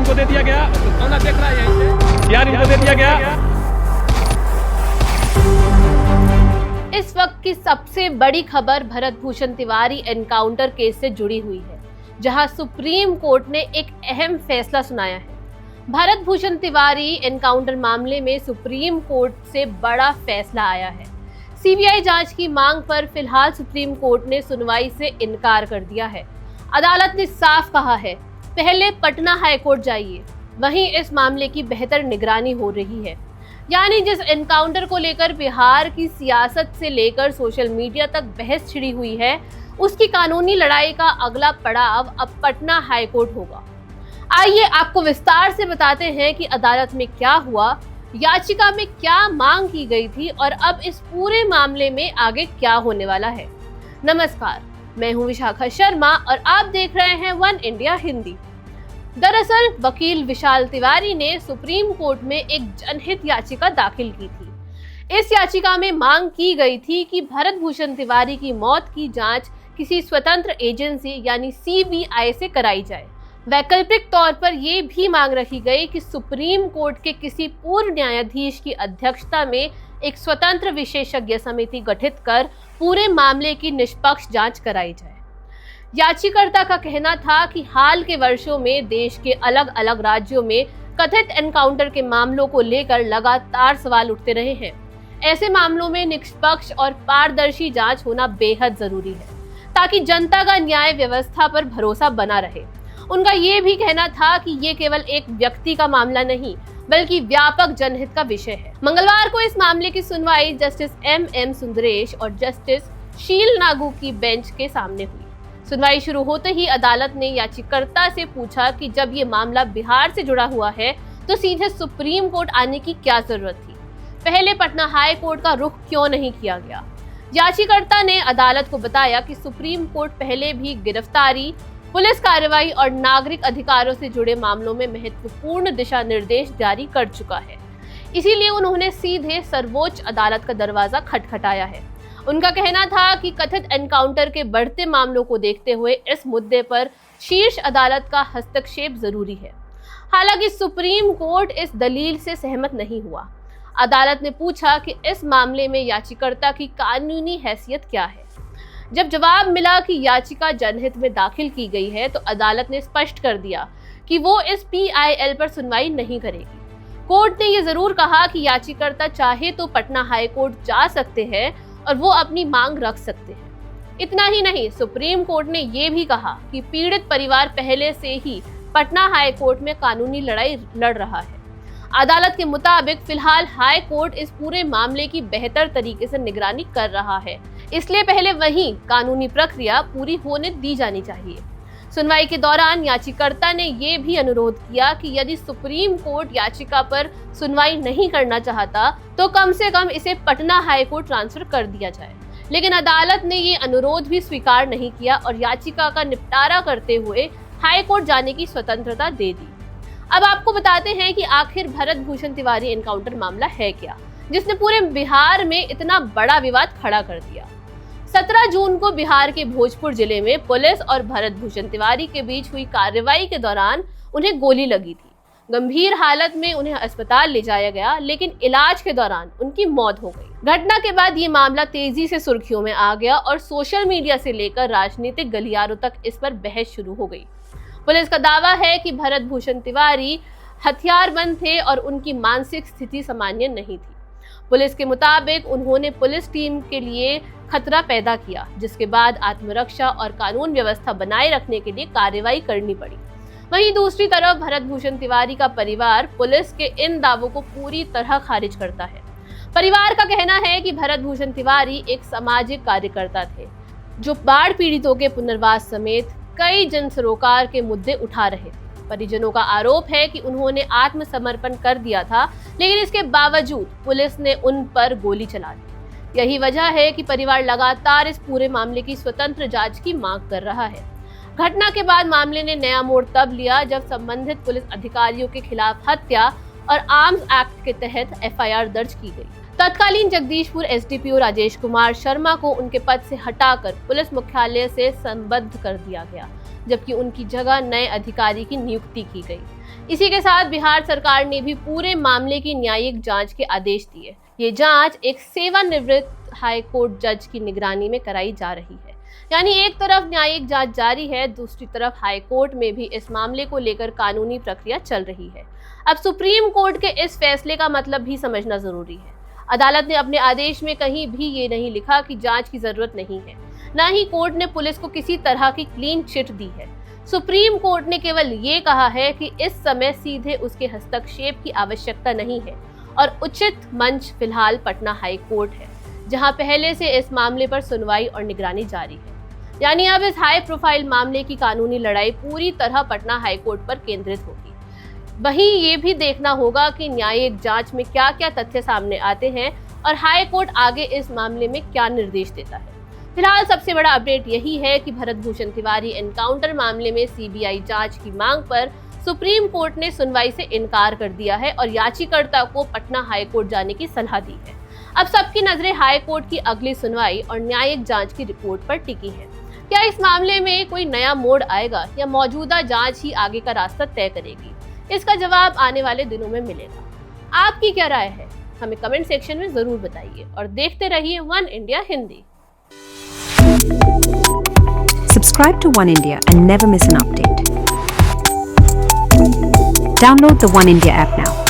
इनको दे दिया गया, तो देख रहा है यहीं से यार, इनको दे दिया गया। इस वक्त की सबसे बड़ी खबर भरत भूषण तिवारी एनकाउंटर केस से जुड़ी हुई है, जहां सुप्रीम कोर्ट ने एक अहम फैसला सुनाया है। भरत भूषण तिवारी एनकाउंटर मामले में सुप्रीम कोर्ट से बड़ा फैसला आया है। सीबीआई जांच की मांग पर फिलहाल सुप्रीम कोर्ट ने सुनवाई से इनकार कर दिया है। अदालत ने साफ कहा है, पहले पटना हाई कोर्ट जाइए, वहीं इस मामले की बेहतर निगरानी हो रही है। यानी जिस एनकाउंटर को लेकर बिहार की सियासत से लेकर सोशल मीडिया तक बहस छिड़ी हुई है, उसकी कानूनी लड़ाई का अगला पड़ाव अब पटना हाई कोर्ट होगा। आइए आपको विस्तार से बताते हैं कि अदालत में क्या हुआ, याचिका में क्या मांग की गई थी और अब इस पूरे मामले में आगे क्या होने वाला है। नमस्कार, मैं हूं विशाखा शर्मा और आप देख रहे हैं वन इंडिया हिंदी। दरअसल वकील विशाल तिवारी ने सुप्रीम कोर्ट में एक जनहित याचिका दाखिल की थी। इस याचिका में मांग की गई थी कि भरत भूषण तिवारी की मौत की जांच किसी स्वतंत्र एजेंसी यानी सीबीआई से कराई जाए। वैकल्पिक तौर पर यह भी मांग रखी गई कि सुप्रीम कोर्ट के किसी पूर्व न्यायाधीश की अध्यक्षता में एक स्वतंत्र विशेषज्ञ समिति गठित कर पूरे मामले की निष्पक्ष जांच कराई जाए। याचिकाकर्ता का कहना था कि हाल के वर्षों में देश के अलग अलग राज्यों में कथित एनकाउंटर के मामलों को लेकर लगातार सवाल उठते रहे हैं। ऐसे मामलों में निष्पक्ष और पारदर्शी जांच होना बेहद जरूरी है, ताकि जनता का न्याय व्यवस्था पर भरोसा बना रहे। उनका ये भी कहना था कि ये केवल एक व्यक्ति का मामला नहीं, बल्कि व्यापक जनहित का विषय है। मंगलवार को इस मामले की सुनवाई जस्टिस एम सुंदरेश और जस्टिस शील नागू की बेंच के सामने हुई। सुनवाई शुरू होते ही अदालत ने याचिकाकर्ता से पूछा कि जब ये मामला बिहार से जुड़ा हुआ है तो सीधे सुप्रीम कोर्ट आने की क्या जरूरत थी, पहले पटना हाई कोर्ट का रुख क्यों नहीं किया गया। याचिकाकर्ता ने अदालत को बताया कि सुप्रीम कोर्ट पहले भी गिरफ्तारी, पुलिस कार्रवाई और नागरिक अधिकारों से जुड़े मामलों में महत्वपूर्ण दिशा निर्देश जारी कर चुका है, इसीलिए उन्होंने सीधे सर्वोच्च अदालत का दरवाजा खटखटाया है। उनका कहना था कि कथित एनकाउंटर के बढ़ते मामलों को देखते हुए इस मुद्दे पर शीर्ष अदालत का हस्तक्षेप जरूरी है। हालांकि सुप्रीम कोर्ट इस दलील से सहमत नहीं हुआ। अदालत ने पूछा कि इस मामले में याचिकाकर्ता की कानूनी हैसियत क्या है। जब जवाब मिला कि याचिका जनहित में दाखिल की गई है, तो अदालत ने स्पष्ट कर दिया कि वो इस पीआईएल पर सुनवाई नहीं करेगी। कोर्ट ने ये जरूर कहा कि याचिकाकर्ता चाहे तो पटना हाई कोर्ट जा सकते हैं और वो अपनी मांग रख सकते हैं। इतना ही नहीं, सुप्रीम कोर्ट ने ये भी कहा कि पीड़ित परिवार पहले से ही पटना हाई कोर्ट में कानूनी लड़ाई लड़ रहा है। अदालत के मुताबिक फिलहाल हाई कोर्ट इस पूरे मामले की बेहतर तरीके से निगरानी कर रहा है, इसलिए पहले वहीं कानूनी प्रक्रिया पूरी होने दी जानी चाहिए। सुनवाई के दौरान याचिकाकर्ता ने यह भी अनुरोध किया कि यदि सुप्रीम कोर्ट याचिका पर सुनवाई नहीं करना चाहता तो कम से कम इसे पटना हाई कोर्ट ट्रांसफर कर दिया जाए, लेकिन अदालत ने ये अनुरोध भी स्वीकार नहीं किया और याचिका का निपटारा करते हुए हाई कोर्ट जाने की स्वतंत्रता दे दी। अब आपको बताते हैं कि आखिर भरत भूषण तिवारी एनकाउंटर मामला है क्या, जिसने पूरे बिहार में इतना बड़ा विवाद खड़ा कर दिया। 17 जून को बिहार के भोजपुर जिले में पुलिस और भरत भूषण तिवारी के बीच हुई कार्रवाई के दौरान उन्हें गोली लगी थी। गंभीर हालत में उन्हें अस्पताल ले जाया गया, लेकिन इलाज के दौरान उनकी मौत हो गई। घटना के बाद ये मामला तेजी से सुर्खियों में आ गया और सोशल मीडिया से लेकर राजनीतिक गलियारों तक इस पर बहस शुरू हो गई। पुलिस का दावा है कि भरत भूषण तिवारी हथियारबंद थे और उनकी मानसिक स्थिति सामान्य नहीं थी। पुलिस के मुताबिक उन्होंने पुलिस टीम के लिए खतरा पैदा किया, जिसके बाद आत्मरक्षा और कानून व्यवस्था बनाए रखने के लिए कार्रवाई करनी पड़ी। वहीं दूसरी तरफ भरत भूषण तिवारी का परिवार पुलिस के इन दावों को पूरी तरह खारिज करता है। परिवार का कहना है कि भरत भूषण तिवारी एक सामाजिक कार्यकर्ता थे, जो बाढ़ पीड़ितों के पुनर्वास समेत कई जन सरोकार के मुद्दे उठा रहे थे। परिजनों का आरोप है कि उन्होंने आत्मसमर्पण कर दिया था, लेकिन इसके बावजूद पुलिस ने उन पर गोली चला दी। यही वजह है कि परिवार लगातार इस पूरे मामले की स्वतंत्र जांच की मांग कर रहा है। घटना के बाद मामले ने नया मोड़ तब लिया जब संबंधित पुलिस अधिकारियों के खिलाफ हत्या और आर्म्स एक्ट के तहत एफआईआर दर्ज की गई। तत्कालीन जगदीशपुर एसडीपीओ राजेश कुमार शर्मा को उनके पद से हटाकर पुलिस मुख्यालय से संबद्ध कर दिया गया। जबकि उनकी जगह नए अधिकारी की नियुक्ति की गई। इसी के साथ बिहार सरकार ने भी पूरे मामले की न्यायिक जांच के आदेश दिए। ये जांच एक सेवानिवृत्त हाई कोर्ट जज की निगरानी में कराई जा रही है। यानी एक तरफ न्यायिक जांच जारी है, दूसरी तरफ हाई कोर्ट में भी इस मामले को लेकर कानूनी प्रक्रिया चल रही है। अब सुप्रीम कोर्ट के इस फैसले का मतलब भी समझना जरूरी है। अदालत ने अपने आदेश में कहीं भी ये नहीं लिखा कि जांच की जरूरत नहीं है, न ही कोर्ट ने पुलिस को किसी तरह की क्लीन चिट दी है। सुप्रीम कोर्ट ने केवल ये कहा है कि इस समय सीधे उसके हस्तक्षेप की आवश्यकता नहीं है और उचित मंच फिलहाल पटना हाई कोर्ट है, जहां पहले से इस मामले पर सुनवाई और निगरानी जारी है। यानी अब इस हाई प्रोफाइल मामले की कानूनी लड़ाई पूरी तरह पटना हाई कोर्ट पर केंद्रित होगी। वहीं ये भी देखना होगा कि न्यायिक जांच में क्या क्या तथ्य सामने आते हैं और हाई कोर्ट आगे इस मामले में क्या निर्देश देता है। फिलहाल सबसे बड़ा अपडेट यही है कि भरत भूषण तिवारी एनकाउंटर मामले में सीबीआई जांच की मांग पर सुप्रीम कोर्ट ने सुनवाई से इनकार कर दिया है और याचिकाकर्ता को पटना हाई कोर्ट जाने की सलाह दी है। अब सबकी नजरें हाई कोर्ट की अगली सुनवाई और न्यायिक जांच की रिपोर्ट पर टिकी है। क्या इस मामले में कोई नया मोड़ आएगा या मौजूदा जांच ही आगे का रास्ता तय करेगी? इसका जवाब आने वाले दिनों में मिलेगा। आपकी क्या राय है? हमें कमेंट सेक्शन में जरूर बताइए और देखते रहिए one India Hindi. Subscribe to One India and never miss an update. Download the One India app now.